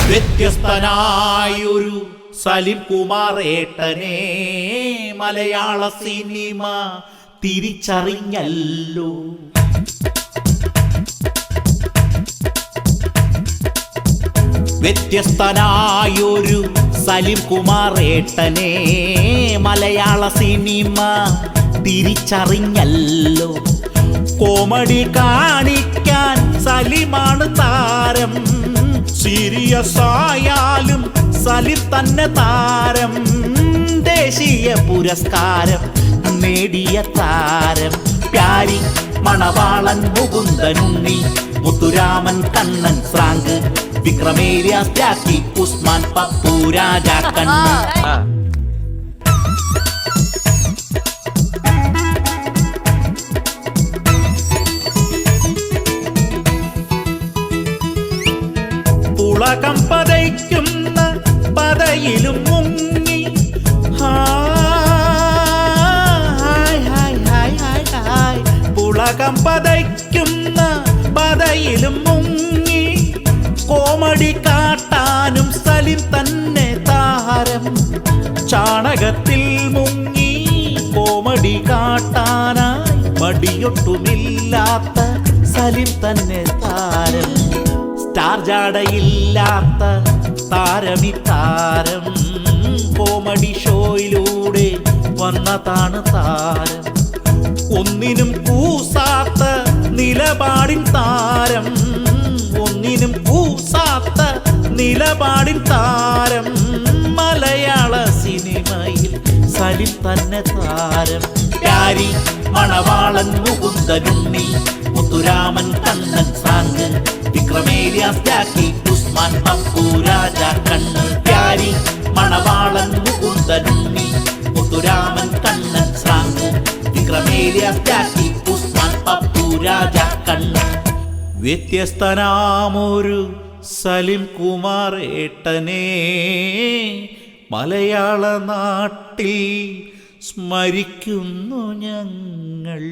വ്യത്യസ്തനായൊരു സലിം കുമാറേട്ടനെ മലയാള cinema തിരിച്ചറിഞ്ഞല്ലോ. വ്യത്യസ്തനായൊരു Salim കുമാറേട്ടനെ മലയാള cinema തിരിച്ചറിഞ്ഞല്ലോ. Comedy കാണിക്കാൻ സലിമാണ് താരം, serious ആയാലും സലിം തന്നെ താരം. ദേശീയ പുരസ്കാരം നേടിയ താരം പ്യാരി, മണവാളൻ, മുകുന്ദനുണ്ണി, മുത്തുരാമൻ, കണ്ണൻ, ഫ്രാങ്ക്, വിക്രമേലിയാസ്, ജാക്കി, ഉസ്മാൻ, പപ്പു, രാജ, കണ്ണൻ. പുളകം പതയ്ക്കുന്ന പതയിലും മുങ്ങി, പുളകം പതയ്ക്കുന്ന പതയിലും മുങ്ങി, കോമഡി കാട്ടാനും സലിം തന്നെ താരം. ചാണകത്തിൽ മുങ്ങി കോമഡി കാട്ടാനായി മടിയൊട്ടുമില്ലാത്ത സലിം തന്നെ താരം. സ്റ്റാർ ജാടയില്ലാത്ത താരമി താരം, കോമഡി ഷോയിലൂടെ വന്നതാണ് താരം. ഒന്നിനും കൂസാത്ത നിലപാടിൻ താരം, ഒന്നിനും കൂസാത്ത നിലപാടിൻ താരം. മലയാള സിനിമയിൽ സലിം തന്നെ താരം പ്യാരി, മണവാളൻ, മുകുന്ദനുണ്ണി, മുത്തുരാമൻ, കണ്ണൻ, ഫ്രാങ്ക്, വിക്രമേലിയാസ്, ജാക്കി, ഉസ്മാൻ, പപ്പു, രാജ, കണ്ണൻ. പ്യാരി, മണവാളൻ, മുകുന്ദനുണ്ണി, മുത്തുരാമൻ, കണ്ണൻ, ഫ്രാങ്ക്, വിക്രമേലിയാസ്, ജാക്കി, ഉസ്മാൻ, പപ്പു, രാജ, കണ്ണൻ. വ്യത്യസ്തനാമൊരു സലിം കുമാറേട്ടനെ മലയാള നാട്ടിൽ സ്മരിക്കുന്നു ഞങ്ങൾ.